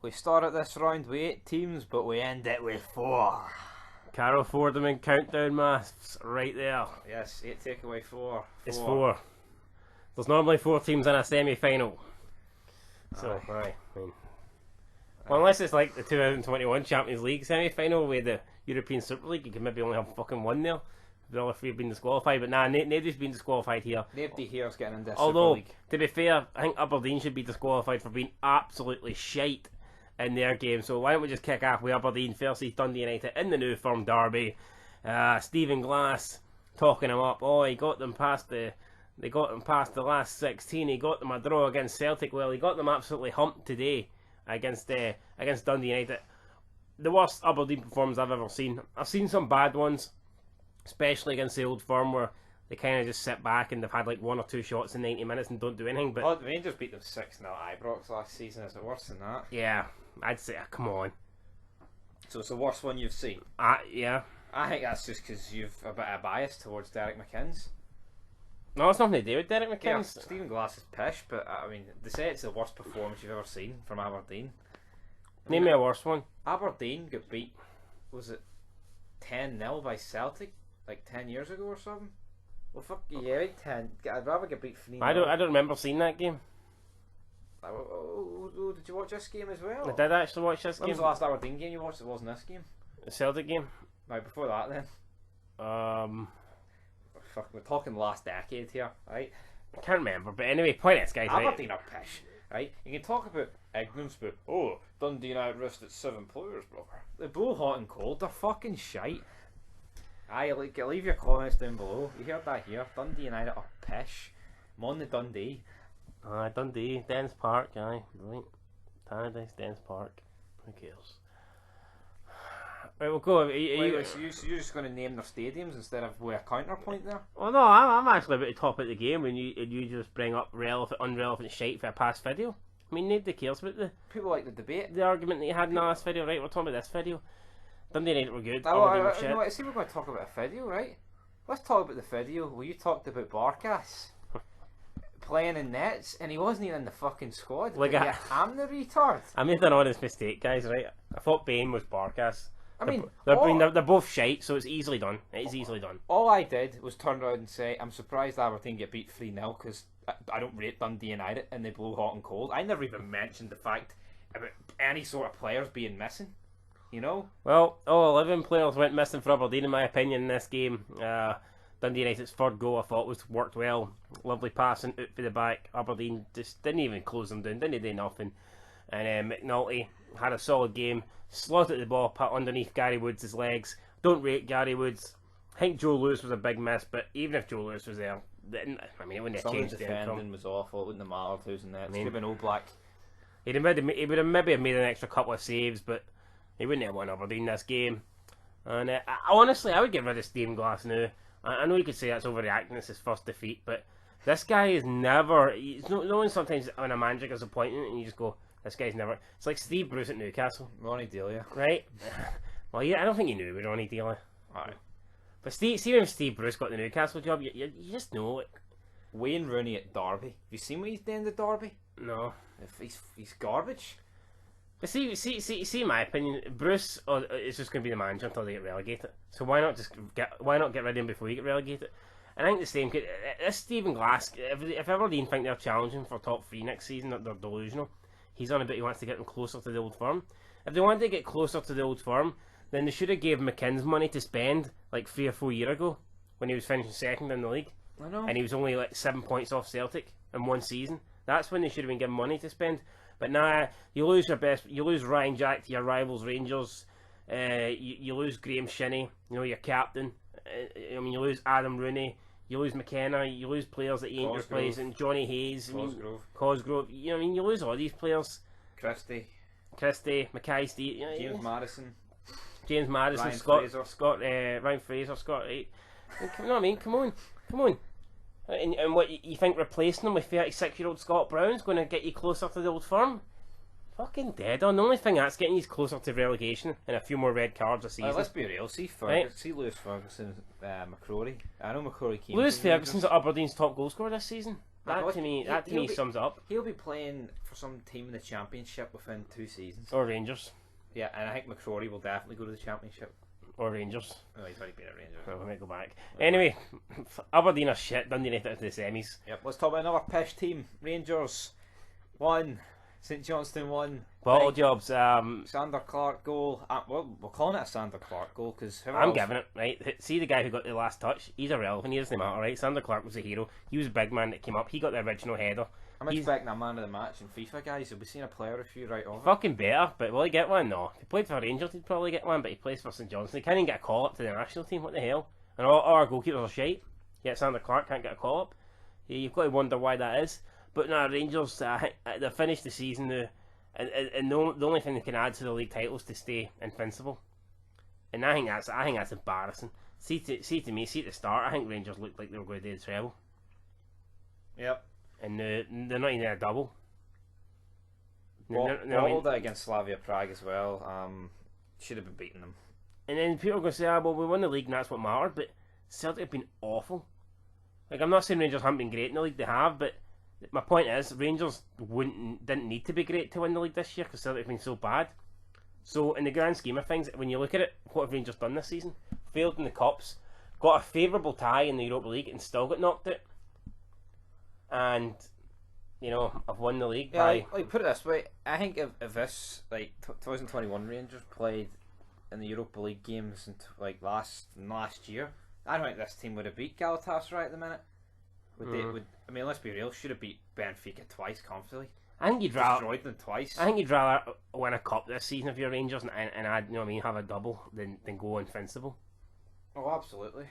We started this round with 8 teams, but we end it with 4. Carol Fordham countdown maths right there. Yes, 8 take away 4. It's 4. There's normally 4 teams in a semi-final. So, aye. Well, unless it's like the 2021 Champions League semi-final with the European Super League, you could maybe only have fucking 1 there. The other 3 have been disqualified, but nah, nobody's been disqualified here. Nobody here is getting into the Although, Super League. to be fair, I think Aberdeen should be disqualified for being absolutely shite in their game. So why don't we just kick off with Aberdeen versus Dundee United in the new firm derby. Stephen Glass talking him up. Oh, he got them past the last 16. He got them a draw against Celtic. Well, he got them absolutely humped today against Dundee United. The worst Aberdeen performance I've ever seen. I've seen some bad ones, especially against the Old Firm, where they kind of just sit back and they've had like 1 or 2 shots in 90 minutes and don't do anything. But Rangers beat them 6-0 at Ibrox last season. Is it worse than that? yeah, I'd say, come on. So it's the worst one you've seen? Yeah. I think that's just because you've a bit of bias towards Derek McInnes. No, it's nothing to do with Derek McInnes. Yeah, Stephen Glass is pish, but I mean, they say it's the worst performance you've ever seen from Aberdeen. Name me a worse one. Aberdeen got beat, was it 10-0 by Celtic like 10 years ago or something? Well, fuck yeah, right, 10. I'd rather get beat 3-0. I don't remember seeing that game. Oh, did you watch this game as well? I did actually watch this When game. was the last Aberdeen game you watched? It wasn't this game. The Celtic game. Right, before that then. Fuck, we're talking last decade here, right? I can't remember, but anyway, point is, guys. Aberdeen are pish, right? You can talk about ignorance, but Dundee United rested 7 players, brother. They're both hot and cold. They're fucking shite. Aye, leave your comments down below. You heard that here. Dundee United are pish. I'm on the Dundee. Dundee, Dens Park, aye, right. Paradise, Dens Park. Who cares? Right, we'll go. So you're just going to name their stadiums instead of with a counterpoint there? Well, no, I'm actually about to top at the game when you just bring up unrelevant shite for a past video. I mean, nobody cares about People like the debate. the argument that you had in the last video, right? We're talking about this video. Dundee United were good. I see we're going to talk about a video, right? Let's talk about the video where you talked about Barkas playing in nets and he wasn't even in the fucking squad. Like I'm the retard. I made an honest mistake, guys, right? I thought Bain was Barkas. I mean, they're both shite, so it's easily done. It is easily done. All I did was turn around and say, I'm surprised Aberdeen get beat 3-0 because I don't rate Dundee United and they blow hot and cold. I never even mentioned the fact about any sort of players being missing, you know? Well, 11 players went missing for Aberdeen, in my opinion, in this game. Dundee United's third goal, I thought, worked well. Lovely passing out for the back. Aberdeen just didn't even close them down, didn't do nothing. And McNulty had a solid game. Slotted the ball put underneath Gary Woods' legs. Don't rate Gary Woods. I think Joe Lewis was a big miss, but even if Joe Lewis was there, it wouldn't have changed the outcome. Defending was awful. It wouldn't have mattered who's in there. It should have been All Black. He would have maybe made an extra couple of saves, but he wouldn't have won Aberdeen this game. And honestly, I would get rid of Stephen Glass now. I know you could say that's overreacting. It's his first defeat, but this guy is never. No one sometimes when a manager gets appointed and you just go, this guy's never. It's like Steve Bruce at Newcastle. Ronnie Delia. Right? Well, yeah, I don't think you knew about Ronnie Delia. Alright. But see when Steve Bruce got the Newcastle job, you just know it. Wayne Rooney at Derby. Have you seen what he's doing at Derby? No. He's garbage. But see, in my opinion, Bruce is just going to be the manager until they get relegated. So why not get rid of him before you get relegated? And I think the same could. This Stephen Glass, if Aberdeen think they're challenging for top 3 next season, they're delusional. He's on a bit. He wants to get them closer to the Old Firm. If they wanted to get closer to the Old Firm, then they should have gave McInnes money to spend like 3 or 4 years ago when he was finishing second in the league. I know. And he was only like 7 points off Celtic in 1 season. That's when they should have been given money to spend. But now you lose your best. You lose Ryan Jack to your rivals Rangers. You lose Graham Shinney, your captain. I mean, you lose Adam Rooney. You lose McKenna. You lose players that you ain't replacing. Johnny Hayes. Cosgrove. You lose all these players. Christie, Mackay Steve. James Madison, Ryan Fraser, Scott. Right? Come on. And what you think replacing them with 36-year-old Scott Brown's going to get you closer to the Old Firm? Fucking dead on. The only thing that's getting you closer to relegation and a few more red cards a season. Let's be real. See Lewis Ferguson, McCrory. I know McCrory came. Lewis Ferguson's Aberdeen's top goal scorer this season. That to me sums up. He'll be playing for some team in the Championship within 2 seasons. Or Rangers. Yeah, and I think McCrory will definitely go to the Championship. Or Rangers. Oh, he's already been at Rangers. Oh, we might go back. Anyway, Aberdeen are shit. Dundee United to the semis. Yep, let's talk about another pish team. Rangers 1, St Johnstone 1. Bottle jobs. Zander Clark goal. Well, we're calling it a Zander Clark goal because I'm giving it, right? See the guy who got the last touch? He's irrelevant. He doesn't matter, right? Zander Clark was a hero. He was a big man that came up. He got the original header. I'm expecting a man of the match in FIFA, guys. You'll be seeing a player review right off. Fucking better, but will he get one? No. If he played for Rangers, he'd probably get one, but he plays for St Johnstone. He can't even get a call up to the national team. What the hell? And all our goalkeepers are shite. Yet Zander Clark can't get a call up. You've got to wonder why that is. But now Rangers, they finished the season now. And the only thing they can add to the league title is to stay invincible, and I think that's embarrassing. See at the start, I think Rangers looked like they were going to do the treble. Yep. And they're not even a double. Bottled it against Slavia Prague as well. Should have been beating them. And then people are going to say, well, we won the league and that's what mattered, but Celtic have been awful. Like, I'm not saying Rangers haven't been great in the league, they have, but my point is, Rangers didn't need to be great to win the league this year because Celtic have been so bad. So, in the grand scheme of things, when you look at it, what have Rangers done this season? Failed in the Cups, got a favourable tie in the Europa League and still got knocked out. And, I've won the league by... Like, put it this way, I think if this, 2021 Rangers played in the Europa League games last year, I don't think this team would have beat Galatasaray at the minute. Let's be real, should have beat Benfica twice comfortably. I think you'd rather destroyed them twice. I think you'd rather win a cup this season if you're Rangers and add, have a double than go invincible. Oh, absolutely.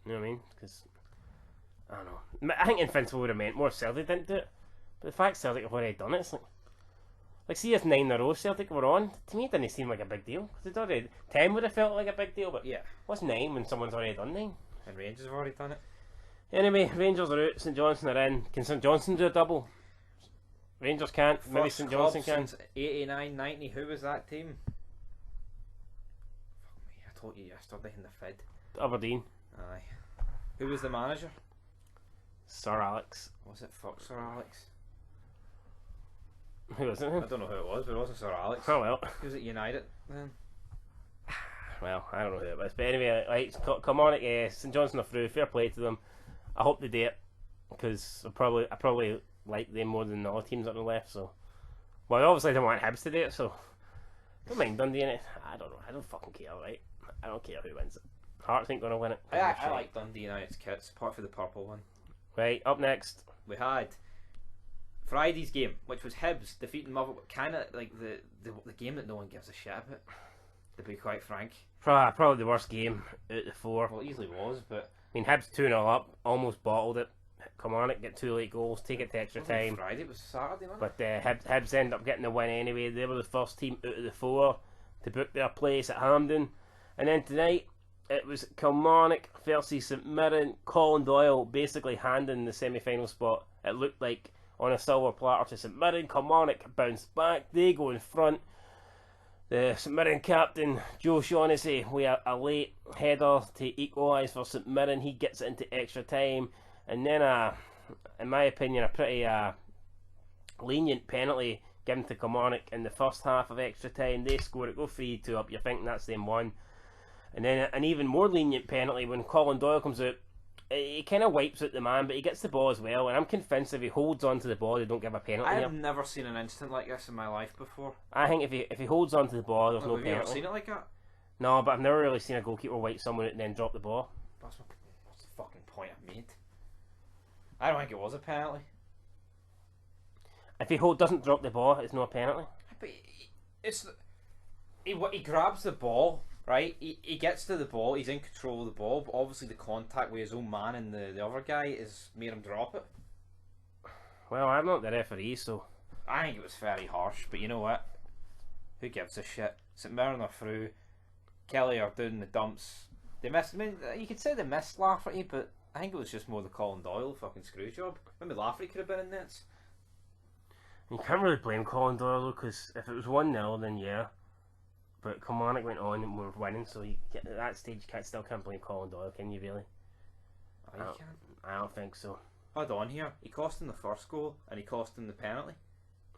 You know what I mean? Because I don't know. I think invincible would have meant more if Celtic didn't do it. But the fact Celtic have already done it, it's like see if 9 in a row Celtic were on. To me, it didn't seem like a big deal. Because 10 would have felt like a big deal, but yeah, what's 9 when someone's already done 9? And Rangers have already done it. Anyway, Rangers are out, St Johnstone are in. Can St Johnstone do a double? Rangers can't, maybe St Johnstone can. 89-90, who was that team? Fuck me, I told you yesterday in the Fed. Aberdeen. Aye. Who was the manager? Sir Alex. Was it Sir Alex? Who was it? I don't know who it was, but it wasn't Sir Alex. Oh well. Who was at United then? Well, I don't know who it was. But anyway, come on, St Johnstone are through. Fair play to them. I hope they do it because I probably like them more than the other teams that are left. So, well, obviously I don't want Hibs to do it, so don't mind Dundee in it. I don't know. I don't fucking care, right? I don't care who wins it. Hearts ain't gonna win it. I like Dundee United's kits, apart from the purple one. Right, up next we had Friday's game, which was Hibs defeating Motherwell. Kind of like the game that no one gives a shit about, to be quite frank. Probably the worst game out of the 4. Well, it easily was, but I mean, Hibs 2-0 up, almost bottled it. Come on, get 2 late goals, take it to extra time. Friday, it was Saturday, man. But Hibs end up getting the win anyway. They were the first team out of the 4 to book their place at Hampden. And then tonight, it was Kilmarnock versus St Mirren. Colin Doyle basically handing the semi-final spot. It looked like on a silver platter to St Mirren. Kilmarnock bounced back. They go in front. The St Mirren captain, Joe Shaughnessy, with a late header to equalise for St Mirren. He gets it into extra time. And then, in my opinion, a pretty lenient penalty given to Kilmarnock in the first half of extra time. They score it, go 3-2 up. You're thinking that's them won. And then an even more lenient penalty when Colin Doyle comes out. He kind of wipes out the man, but he gets the ball as well. And I'm convinced if he holds on to the ball, they don't give a penalty. I have never seen an instant like this in my life before. I think if he holds on to the ball, there's no penalty. Have you ever seen it like that? No, but I've never really seen a goalkeeper wipe someone out and then drop the ball. What's the fucking point I made? I don't think it was a penalty. If he doesn't drop the ball, it's no penalty. But he grabs the ball, right? He gets to the ball, he's in control of the ball, but obviously the contact with his own man and the other guy is made him drop it. Well, I'm not the referee, so I think it was very harsh, but you know what? Who gives a shit? St Mirren are through. Killie are doing the dumps. They missed. I mean, you could say they missed Lafferty, but I think it was just more the Colin Doyle fucking screw job. Maybe Lafferty could have been in nets. You can't really blame Colin Doyle though, because if it was 1-0, then yeah. But Kilmarnock went on and were winning, so at that stage you still can't blame Colin Doyle, can you really? Oh, you can't. I don't think so. hold on here. He cost him the first goal and he cost him the penalty.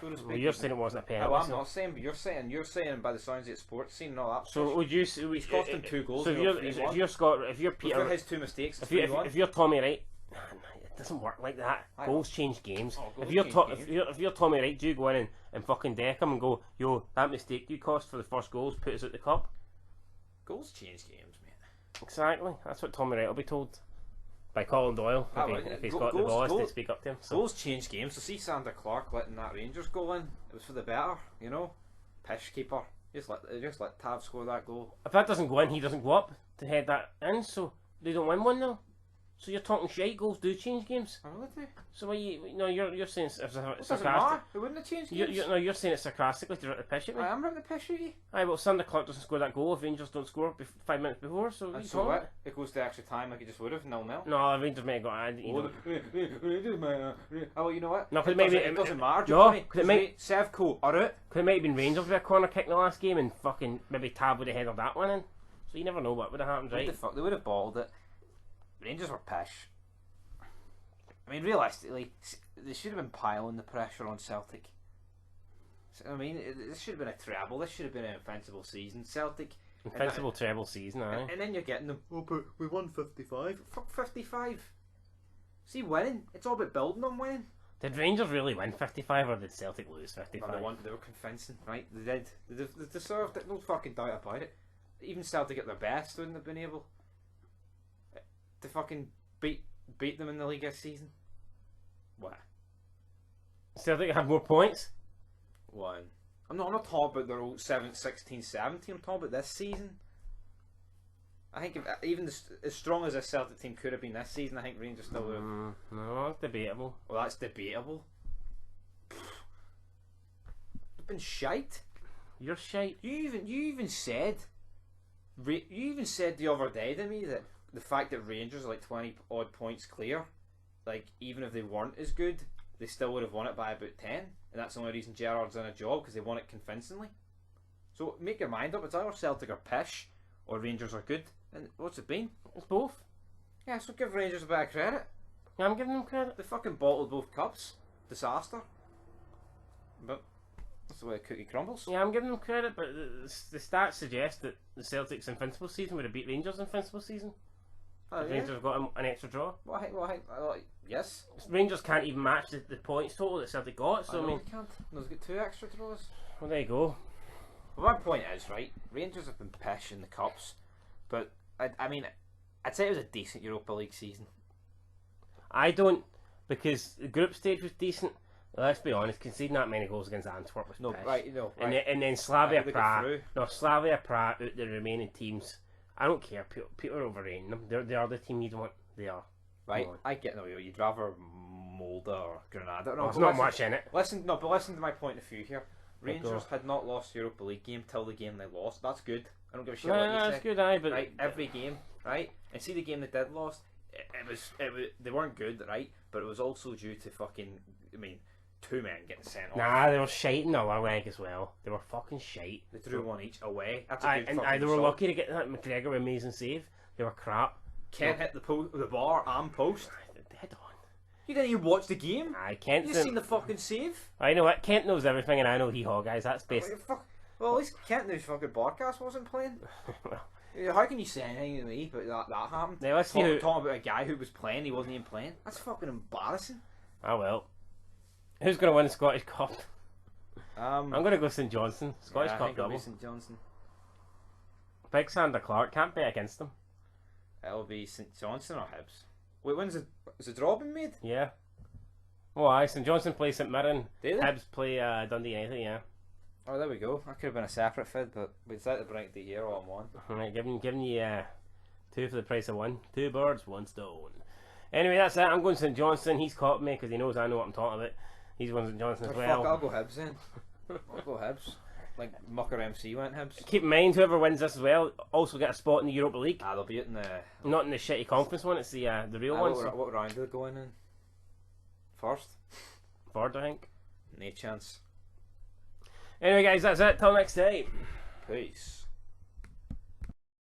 So to speak. Well, you're saying it wasn't a penalty. Oh, I'm not saying, but you're saying by the sounds of sports scene and all that. So would you? He's cost him 2 goals. So if you're Scott, if you're Peter, his 2 mistakes. if you're Tommy Wright, it doesn't work like that. Goals change games. If you're Tommy Wright, do you go in and fucking deck him and go, yo, that mistake you cost for the first goals put us at the cup? Goals change games, mate. Exactly. That's what Tommy Wright will be told by Colin Doyle if he's got the balls to speak up to him. So. Goals change games. So see Zander Clark letting that Rangers goal in. It was for the better, you know. Pish keeper. Just let Tav score that goal. If that doesn't go in, he doesn't go up to head that in. So they don't win 1-0. So you're talking shite. Goals do change games. Oh, would they? So why you're saying it's sarcastic? It wouldn't have changed games. You're saying it's sarcastically to rip the pish at me. I am ripping the pish at you. Aye, well, Zander Clark doesn't score that goal if Rangers don't score 5 minutes before. So and so what? It goes to extra time like it just would have 0-0. No, Rangers may have got. Oh, well, you know what? No, it doesn't matter. No, because Sevco are out. Could it might have been Rangers with a corner kick in the last game and fucking maybe Tab would have headed that one in. So you never know what would have happened, right? What the fuck? They would have balled it. Rangers were pish. I mean, realistically, they should have been piling the pressure on Celtic. I mean, this should have been a treble. This should have been an invincible season. Celtic. Invincible treble season, aye. And then you're getting them, oh, but we won 55. Fuck 55. See, winning. It's all about building on winning. Did Rangers really win 55 or did Celtic lose 55? No, they were convincing, right? They did. They deserved it. No fucking doubt about it. Even Celtic at their best wouldn't have been able to fucking beat them in the league this season. What? Celtic have more points? One. I'm not talking about their old 16, 17. I'm talking about this season. I think even as strong as this Celtic team could have been this season, I think Rangers still would have. No, that's debatable. Well, that's debatable. They've been shite. You're shite. You even said the other day to me that the fact that Rangers are like 20 odd points clear, like even if they weren't as good, they still would have won it by about 10, and that's the only reason Gerrard's in a job, because they won it convincingly. So make your mind up. It's either Celtic are pish or Rangers are good. And what's it been? It's both. Yeah, so give Rangers a bit of credit. Yeah, I'm giving them credit. They fucking bottled both cups. Disaster. But that's the way the cookie crumbles. Yeah, I'm giving them credit, but the stats suggest that the Celtics' invincible season would have beat Rangers' invincible season. Oh, yeah? Rangers have got an extra draw. Yes. Rangers can't even match the points total that Celtic got, so I mean... They can't. They've got 2 extra draws. Well, there you go. Well, my point is, right, Rangers have been pish in the cups, but I mean, I'd say it was a decent Europa League season. I don't, because the group stage was decent. Let's be honest, conceding that many goals against Antwerp was pish. Right. And then Slavia Prague. No, Slavia Prague out the remaining teams. I don't care. People are overrating them. They are the team you want. They are. Right. I get no. You'd rather Molde or Granada. No, there's not much in it. Listen to my point of view here. Rangers had not lost the Europa League game till the game they lost. That's good. I don't give a shit what you say. That's good, aye, but right, every game, right? And see the game they did lost. It was they weren't good, right? But it was also due to fucking. I mean, 2 men getting sent off. Nah, they were shite in the other leg as well. They were fucking shite. They drew 1 each away. That's a good they were lucky to get that McGregor with amazing save. They were crap. Kent hit the bar and post. Dead on. You didn't even watch the game. Kent. You seen the fucking save. I know what Kent knows everything, and I know hee-haw, guys. That's basic. Well, at least Kent knows fucking Barkas wasn't playing. How can you say anything to me but that happened? Now, let's see talking about a guy who was playing, he wasn't even playing. That's fucking embarrassing. Oh well. Who's going to win the Scottish Cup? I'm going to go St Johnstone. Scottish Cup double. St Johnstone. Big Zander Clark, can't bet against them. It'll be St Johnstone or Hibs. Wait, is the draw been made? Yeah. Oh, aye. St Johnstone play St Mirren. Do they? Hibs play Dundee United, yeah. Oh, there we go. That could have been a separate fid, but we decided to bring it to here all in one. Right, giving you 2 for the price of 1. 2 birds, 1 stone. Anyway, that's it. I'm going St Johnstone. He's caught me because he knows I know what I'm talking about. He's going St Johnstone as well. Fuck, I'll go Hibs then. I'll go Hibs. Like Mucker MC went Hibs. Keep in mind, whoever wins this as well also get a spot in the Europa League. They'll be it in the... Not in the shitty conference one, it's the real one. What round are they going in? First? Third, I think. No chance. Anyway, guys, that's it. Till next time. Peace.